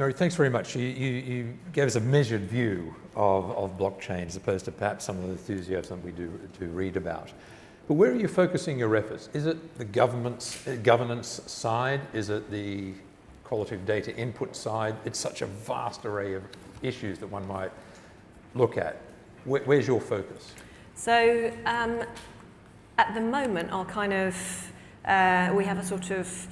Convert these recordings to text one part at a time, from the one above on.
No, thanks very much. You gave us a measured view of blockchain as opposed to perhaps some of the enthusiasm we do read about. But where are you focusing your efforts? Is it the governance side? Is it the qualitative data input side? It's such a vast array of issues that one might look at. Where's your focus? So at the moment, our kind of, we have a sort of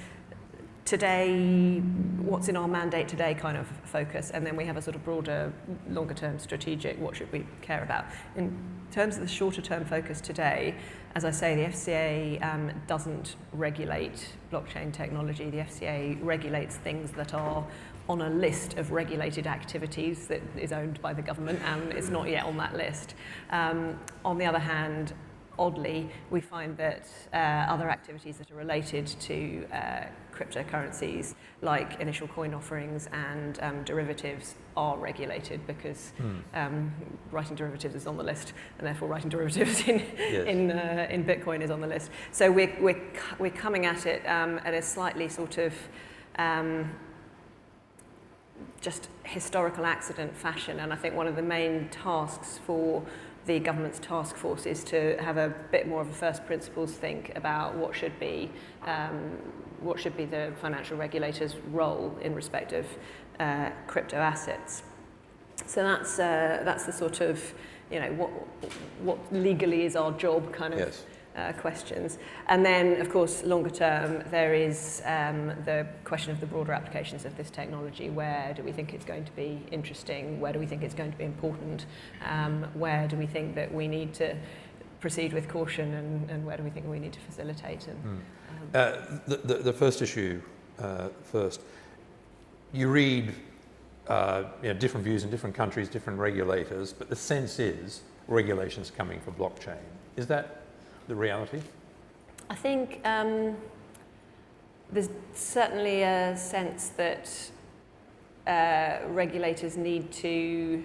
today, what's in our mandate today kind of focus, and then we have a sort of broader, longer term strategic, what should we care about. In terms of the shorter term focus today, as I say, the FCA doesn't regulate blockchain technology. The FCA regulates things that are on a list of regulated activities that is owned by the government, and it's not yet on that list. On the other hand, oddly, we find that other activities that are related to cryptocurrencies, like initial coin offerings and derivatives, are regulated because writing derivatives is on the list, and therefore writing derivatives in Bitcoin is on the list. So we're coming at it at a slightly sort of just historical accident fashion, and I think one of the main tasks for the government's task force is to have a bit more of a first principles think about what should be the financial regulator's role in respect of crypto assets. So that's the sort of, you know, what legally is our job kind of questions. And then, of course, longer term, there is the question of the broader applications of this technology. Where do we think it's going to be interesting? Where do we think it's going to be important? Where do we think that we need to proceed with caution, and where do we think we need to facilitate? And the first issue first. You read different views in different countries, different regulators, but the sense is regulations coming for blockchain. Is that the reality? I think there's certainly a sense that regulators need to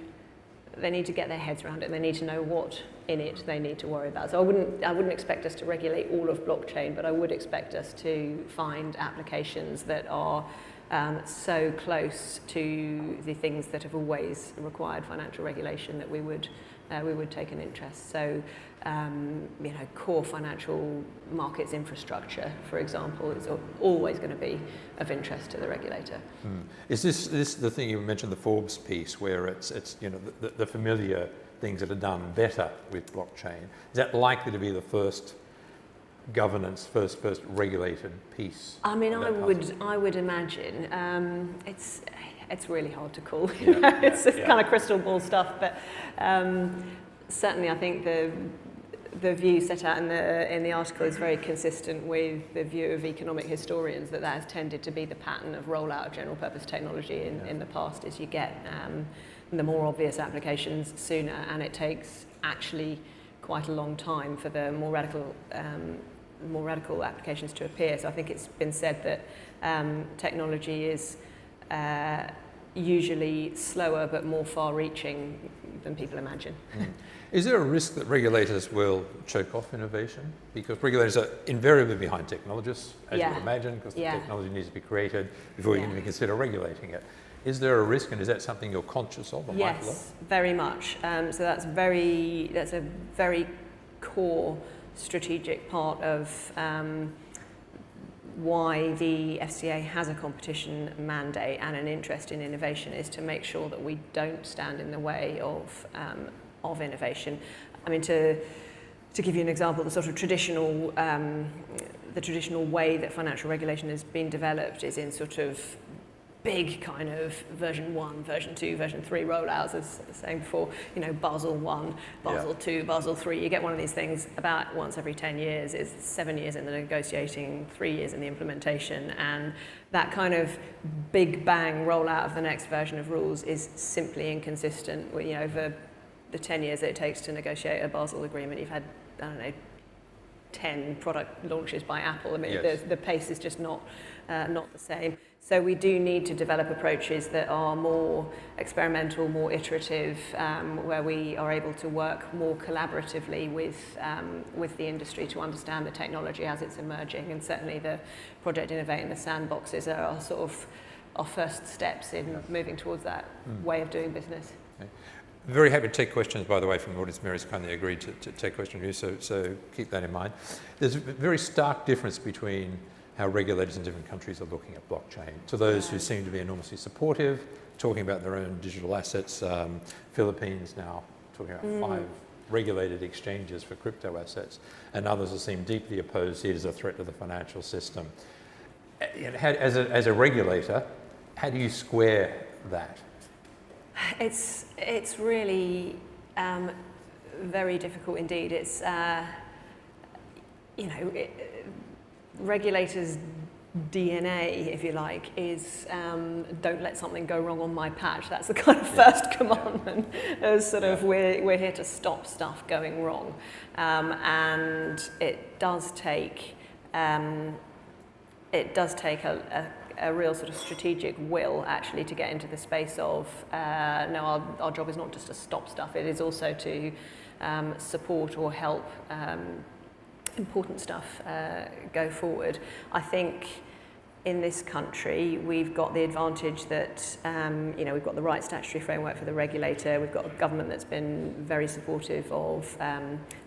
get their heads around it, and they need to know what in it they need to worry about. So I wouldn't expect us to regulate all of blockchain, but I would expect us to find applications that are so close to the things that have always required financial regulation that we would take an interest. So, core financial markets infrastructure, for example, is always going to be of interest to the regulator. Is this the thing you mentioned, the Forbes piece, where it's the familiar things that are done better with blockchain? Is that likely to be the first governance, first regulated piece? I mean, I would imagine. It's really hard to call. It's kind of crystal ball stuff, but certainly I think the view set out in the article is very consistent with the view of economic historians that has tended to be the pattern of rollout of general purpose technology in the past, is you get the more obvious applications sooner, and it takes actually quite a long time for the more radical applications to appear. So I think it's been said that technology is usually slower but more far-reaching than people imagine. Is there a risk that regulators will choke off innovation? Because regulators are invariably behind technologists, as you would imagine, because the technology needs to be created before you can even consider regulating it. Is there a risk, and is that something you're conscious of or mindful of? Yes, very much. So that's a very core strategic part of why the FCA has a competition mandate and an interest in innovation, is to make sure that we don't stand in the way of innovation. I mean, to give you an example, the sort of traditional way that financial regulation has been developed is in sort of big kind of version 1, version 2, version 3 rollouts, as I was saying before, Basel 1, Basel 2, Basel 3. You get one of these things about once every 10 years. It's 7 years in the negotiating, 3 years in the implementation, and that kind of big bang rollout of the next version of rules is simply inconsistent with, over the 10 years that it takes to negotiate a Basel agreement. You've had, 10 product launches by Apple. I mean, the pace is just not the same. So we do need to develop approaches that are more experimental, more iterative, where we are able to work more collaboratively with the industry to understand the technology as it's emerging. And certainly the Project Innovate and the sandboxes are sort of first steps in moving towards that way of doing business. Okay. Very happy to take questions, by the way, from the audience. Mary's kindly agreed to take questions from you, so keep that in mind. There's a very stark difference between how regulators in different countries are looking at blockchain. To those who seem to be enormously supportive, talking about their own digital assets, Philippines now talking about 5 regulated exchanges for crypto assets, and others who seem deeply opposed, see it as a threat to the financial system. As a regulator, how do you square that? It's really very difficult indeed. It's regulators' DNA, if you like, is don't let something go wrong on my patch. That's the kind of first commandment. As sort of we're here to stop stuff going wrong, and it does take a real sort of strategic will actually to get into the space of no, our job is not just to stop stuff, it is also to support or help important stuff go forward. I think in this country we've got the advantage that we've got the right statutory framework for the regulator, we've got a government that's been very supportive of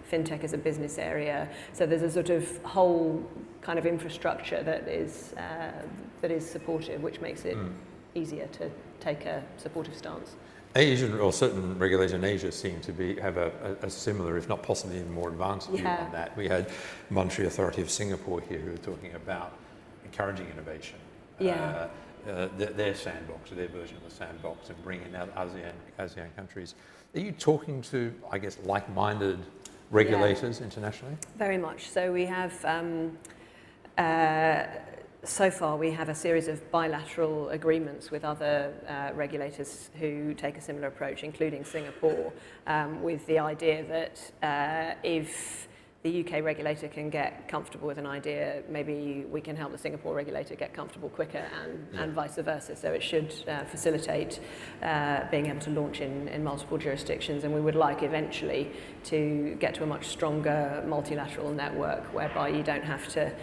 fintech as a business area, so there's a sort of whole kind of infrastructure that is supportive, which makes it easier to take a supportive stance. Asian, or certain regulators in Asia seem to have a similar, if not possibly even more advanced view on that. We had Monetary Authority of Singapore here who were talking about encouraging innovation. Their sandbox, their version of the sandbox, and bringing out ASEAN countries. Are you talking to, I guess, like-minded regulators internationally? Very much. So we have, so far we have a series of bilateral agreements with other regulators who take a similar approach, including Singapore, with the idea that if the UK regulator can get comfortable with an idea, maybe we can help the Singapore regulator get comfortable quicker, and vice versa. So it should facilitate being able to launch in multiple jurisdictions, and we would like eventually to get to a much stronger multilateral network whereby you don't have to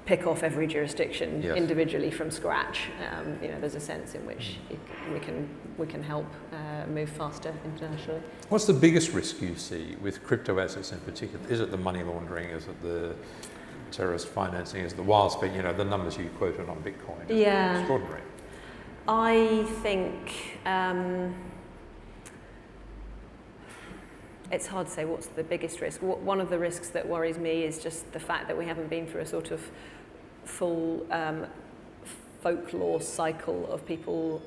pick off every jurisdiction individually from scratch. There's a sense in which we can help move faster internationally. What's the biggest risk you see with crypto assets in particular? Is it the money laundering? Is it the terrorist financing? Is it the wild speed? The numbers you quoted on Bitcoin are extraordinary. I think it's hard to say what's the biggest risk. One of the risks that worries me is just the fact that we haven't been through a sort of full folklore cycle of people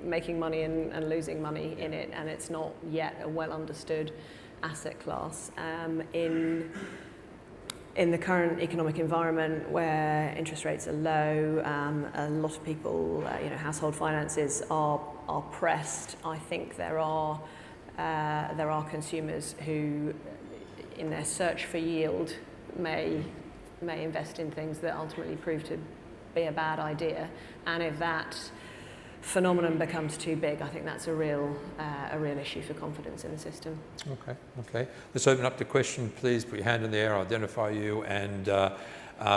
making money and losing money in it, and it's not yet a well understood asset class. In the current economic environment where interest rates are low, a lot of people, household finances are pressed. I think there are consumers who, in their search for yield, may invest in things that ultimately prove to be a bad idea. And if that phenomenon becomes too big, I think that's a real issue for confidence in the system. Okay. Let's open up the question. Please put your hand in the air, I'll identify you, and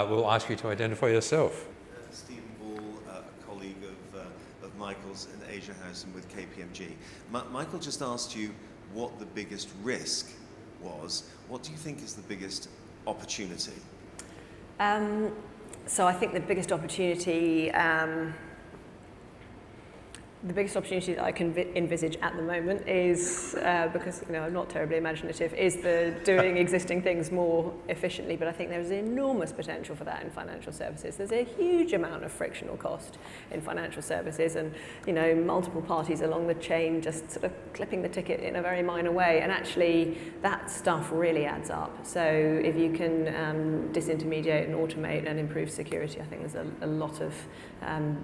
we'll ask you to identify yourself. Stephen Ball, a colleague of Michael's in Asia House and with KPMG. Michael just asked you what the biggest risk was. What do you think is the biggest opportunity? So I think the biggest opportunity that I can envisage at the moment is, because I'm not terribly imaginative, is the doing existing things more efficiently. But I think there's enormous potential for that in financial services. There's a huge amount of frictional cost in financial services, and multiple parties along the chain just sort of clipping the ticket in a very minor way. And actually, that stuff really adds up. So if you can disintermediate and automate and improve security, I think there's a lot of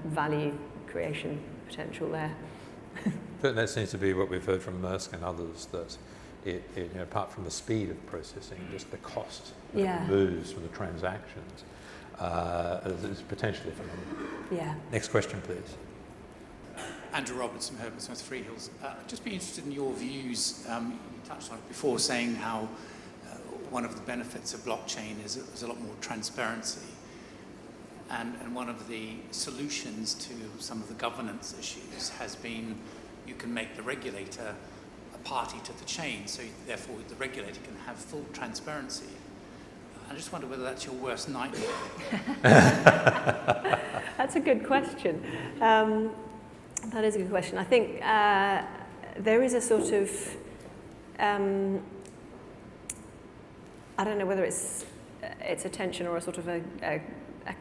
value creation potential there. That seems to be what we've heard from Maersk and others, that apart from the speed of processing, just the cost that moves from the transactions is potentially phenomenal. Next question, please. Andrew Roberts from Herbert Smith Freehills. I'd just be interested in your views. You touched on it before, saying how one of the benefits of blockchain is a lot more transparency. And one of the solutions to some of the governance issues has been you can make the regulator a party to the chain, so therefore the regulator can have full transparency. I just wonder whether that's your worst nightmare. That's a good question. That is a good question. I think there is a sort of, I don't know whether it's a tension or a sort of a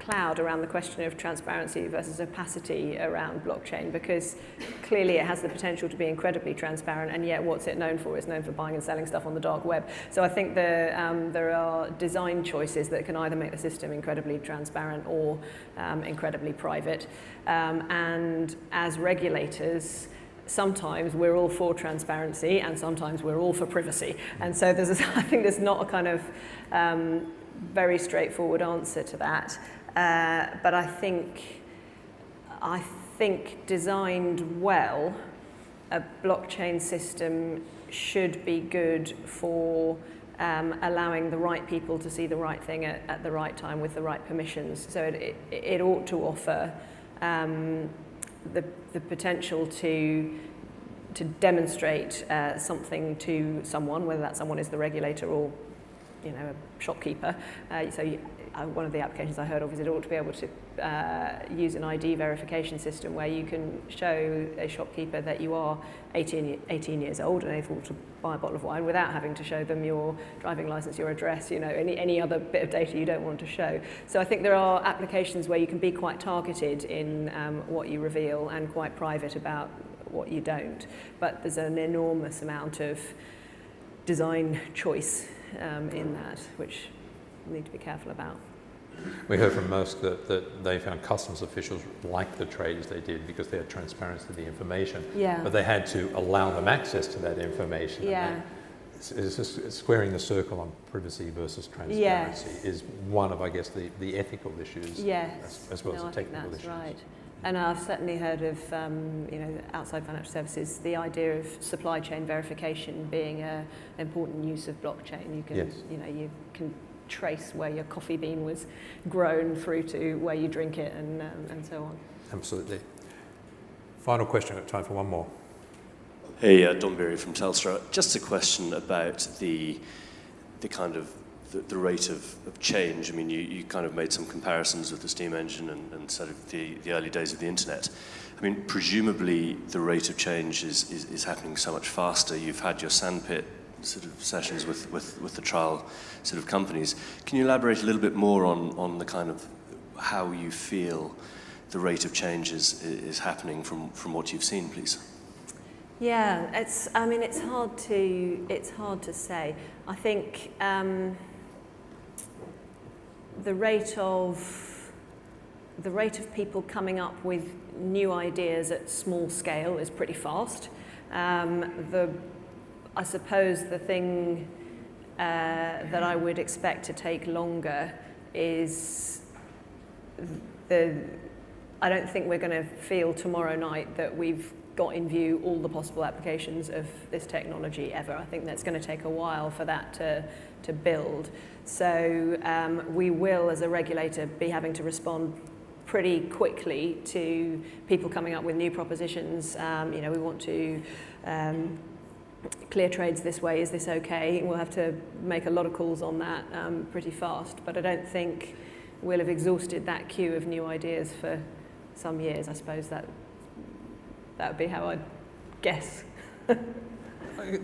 cloud around the question of transparency versus opacity around blockchain, because clearly it has the potential to be incredibly transparent, and yet what's it known for? It's known for buying and selling stuff on the dark web. So I think there are design choices that can either make the system incredibly transparent or incredibly private. And as regulators, sometimes we're all for transparency and sometimes we're all for privacy. And so I think there's not a kind of very straightforward answer to that. But I think designed well, a blockchain system should be good for allowing the right people to see the right thing at the right time with the right permissions. So it ought to offer the potential to demonstrate something to someone, whether that someone is the regulator or a shopkeeper. One of the applications I heard of is it ought to be able to use an ID verification system where you can show a shopkeeper that you are 18 years old and able to buy a bottle of wine without having to show them your driving license, your address, any other bit of data you don't want to show. So I think there are applications where you can be quite targeted in what you reveal and quite private about what you don't. But there's an enormous amount of design choice in that, which we need to be careful about. We heard from Maersk that they found customs officials liked the trades they did because they had transparency to the information, but they had to allow them access to that information. Yeah. It's just squaring the circle on privacy versus transparency is one of, I guess, the ethical issues as well as the technical issues. Right. And I've certainly heard of, outside financial services, the idea of supply chain verification being an important use of blockchain. You can, you can trace where your coffee bean was grown through to where you drink it and so on. Absolutely. Final question. I've got time for one more. Hey, Don Berry from Telstra. Just a question about the kind of the rate of change. I mean, you kind of made some comparisons with the steam engine and sort of the early days of the internet. I mean, presumably the rate of change is happening so much faster. You've had your sandpit sort of sessions with the trial sort of companies. Can you elaborate a little bit more on the kind of how you feel the rate of change is happening from what you've seen, please? Yeah, it's hard to say. I think the rate of people coming up with new ideas at small scale is pretty fast. I suppose the thing that I would expect to take longer is I don't think we're going to feel tomorrow night that we've got in view all the possible applications of this technology ever. I think that's going to take a while for that to build. So we will, as a regulator, be having to respond pretty quickly to people coming up with new propositions. We want to clear trades this way, is this okay? We'll have to make a lot of calls on that pretty fast, but I don't think we'll have exhausted that queue of new ideas for some years. I suppose that would be how I'd guess.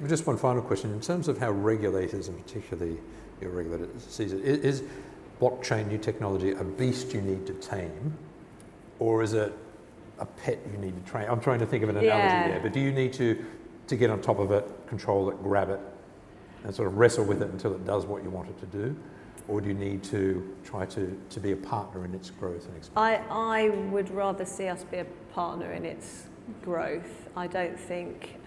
Just one final question. In terms of how regulators, and particularly your regulator, sees it, is blockchain new technology a beast you need to tame, or is it a pet you need to train? I'm trying to think of an analogy there, but do you need to get on top of it, control it, grab it, and sort of wrestle with it until it does what you want it to do? Or do you need to try to be a partner in its growth and expansion? I would rather see us be a partner in its growth. I don't think,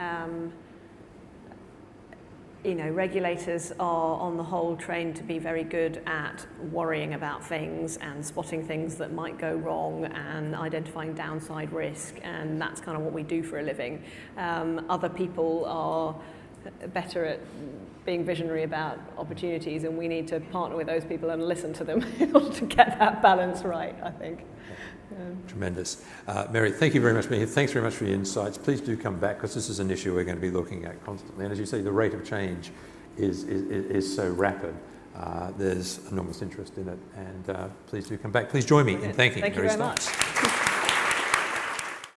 regulators are on the whole trained to be very good at worrying about things and spotting things that might go wrong and identifying downside risk, and that's kind of what we do for a living. Other people are better at being visionary about opportunities, and we need to partner with those people and listen to them in order to get that balance right, I think. Tremendous. Mary, thank you very much for being here. Thanks very much for your insights. Please do come back, because this is an issue we're going to be looking at constantly. And as you say, the rate of change is so rapid. There's enormous interest in it, and please do come back. Please join me in thanking Thank you Mary very Stokes. much.